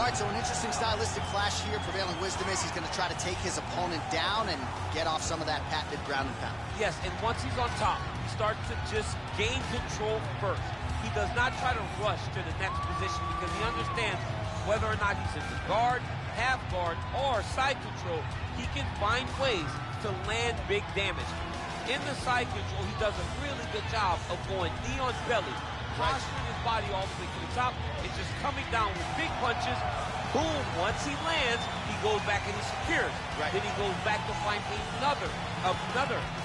All right, so an interesting stylistic clash here. Prevailing wisdom is he's going to try to take his opponent down and get off some of that patented ground and pound. Yes, and once he's on top, he starts to just gain control first. He does not try to rush to the next position because he understands whether or not he's in the guard, half guard, or side control, he can find ways to land big damage. In the side control, he does a really good job of going knee on belly, posturing his body all the way to the top, and just coming down with big punches. Boom, once he lands, he goes back and he secures. Then he goes back to find another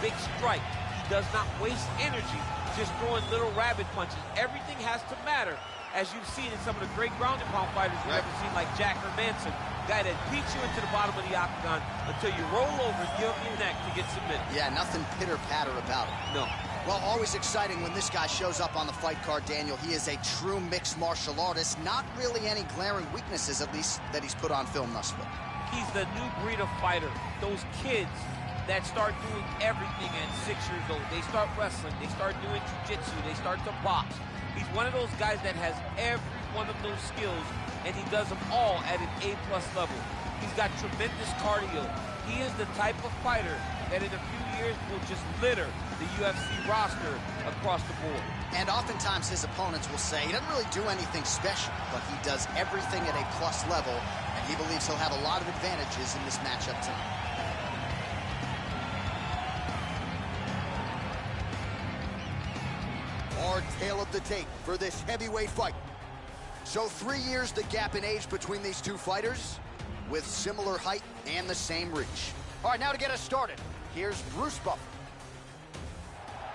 big strike. He does not waste energy just throwing little rabbit punches. Everything has to matter, as you've seen in some of the great ground and pound fighters you've ever seen, like Jack Hermanson, guy that beats you into the bottom of the octagon until you roll over and give up your neck to get submitted. Yeah, nothing pitter-patter about it. No. Well, always exciting when this guy shows up on the fight card, Daniel. He is a true mixed martial artist. Not really any glaring weaknesses, at least, that he's put on film thus far. He's the new breed of fighter. Those kids that start doing everything at 6 years old. They start wrestling, they start doing jiu-jitsu, they start to box. He's one of those guys that has every one of those skills, and he does them all at an A+ level. He's got tremendous cardio. He is the type of fighter that in a few years will just litter the UFC roster across the board. And oftentimes his opponents will say he doesn't really do anything special, but he does everything at A+ level, and he believes he'll have a lot of advantages in this matchup tonight. Our tale of the tape for this heavyweight fight. So 3 years the gap in age between these two fighters, with similar height and the same reach. All right, now to get us started, here's Bruce Buffer.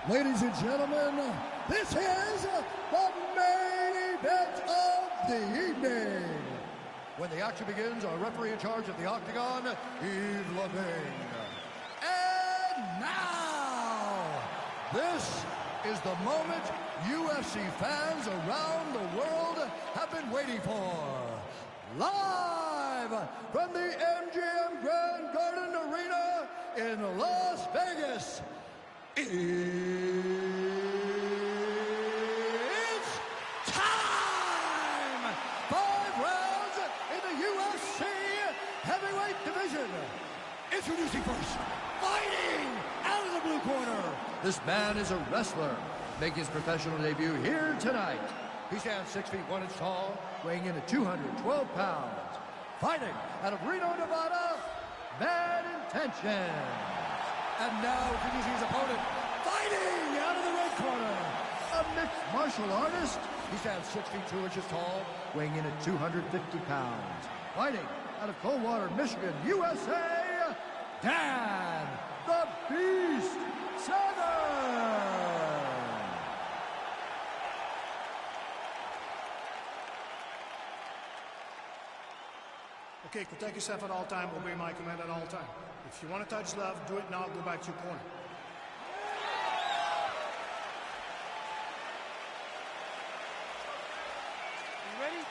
Ladies and gentlemen, this is the main event of the evening. When the action begins, our referee in charge of the octagon, Yves Lavigne. And now, this is the moment UFC fans around the world have been waiting for. Live from the MGM Grand Garden Arena in Las Vegas, it's time! 5 rounds in the UFC heavyweight division. Introducing first, fighting out of the blue corner. This man is a wrestler, making his professional debut here tonight. He stands 6 feet 1 inch tall, weighing in at 212 pounds. Fighting out of Reno, Nevada, Bad Intentions. And now introducing his opponent, fighting out of the red corner, a mixed martial artist. He stands 6 feet 2 inches tall, weighing in at 250 pounds. Fighting out of Coldwater, Michigan, USA, Dan the Beast Severn. Okay, protect yourself at all time, obey my command at all time. If you want to touch love, do it now, go back to your corner. You ready?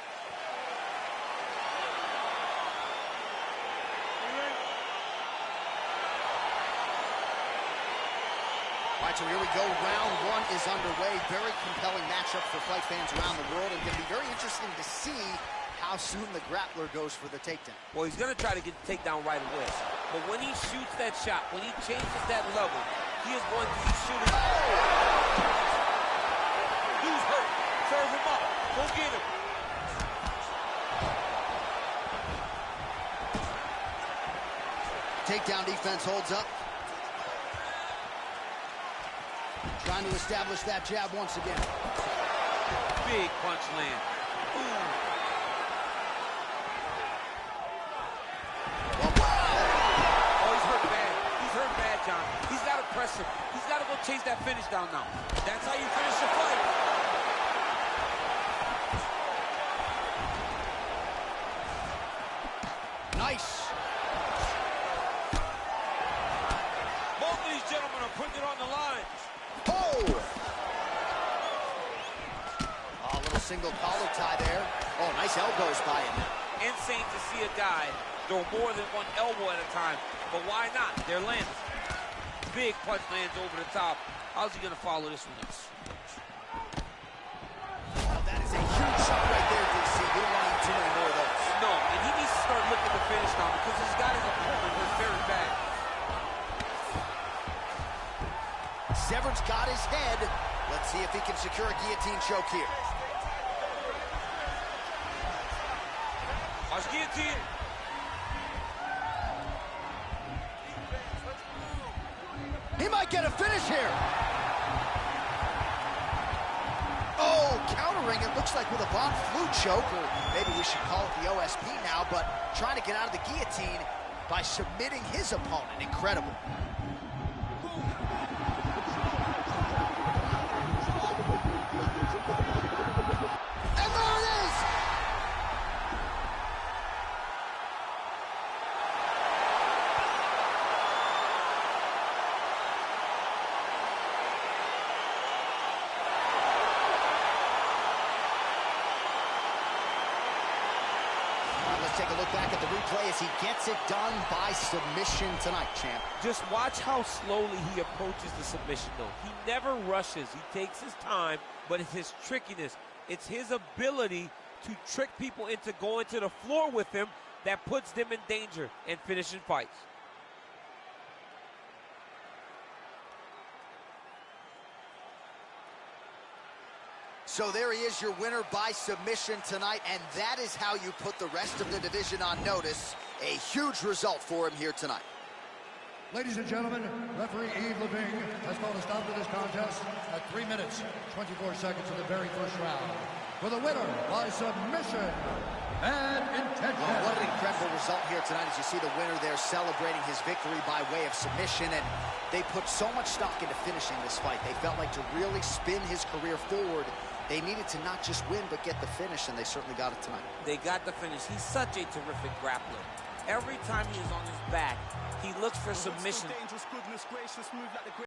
All right, so here we go. Round 1 is underway. Very compelling matchup for fight fans around the world, and going to be very interesting to see how soon the grappler goes for the takedown. Well, he's going to try to get the takedown right away. But when he shoots that shot, when he changes that level, he is going to be shooting. Who's hurt? Serve him up. Go get him. Takedown defense holds up. Trying to establish that jab once again. Big punch land. Ooh. John. He's got to press him. He's got to go chase that finish down now. That's how you finish the fight. Nice. Both of these gentlemen are putting it on the line. Oh! Oh, a little single collar tie there. Oh, nice elbows by him. Insane to see a guy throw more than one elbow at a time, but why not? They're landing. Big punch lands over the top. How's he going to follow this one? Oh, that is a huge shot right there, DC. You don't want to eat too many more of those. No, Severn's got his head. Let's see if he can secure a guillotine choke here. Watch guillotine. He might get a finish here. Oh, countering, it looks like with a Von Flue choke, or maybe we should call it the OSP now, but trying to get out of the guillotine by submitting his opponent. Incredible. And there it is! Let's take a look back at the replay as he gets it done by submission tonight, champ. Just watch how slowly he approaches the submission, though. He never rushes. He takes his time, but it's his trickiness. It's his ability to trick people into going to the floor with him that puts them in danger and finishing fights. So there he is, your winner by submission tonight, and that is how you put the rest of the division on notice. A huge result for him here tonight. Ladies and gentlemen, referee Yves Leving has called a stop to this contest at 3 minutes, 24 seconds of the very first round. For the winner by submission, Bad Intention. Well, what an incredible result here tonight as you see the winner there celebrating his victory by way of submission, and they put so much stock into finishing this fight. They felt like to really spin his career forward, they needed to not just win, but get the finish, and they certainly got it tonight. They got the finish. He's such a terrific grappler. Every time he is on his back, he looks for submission.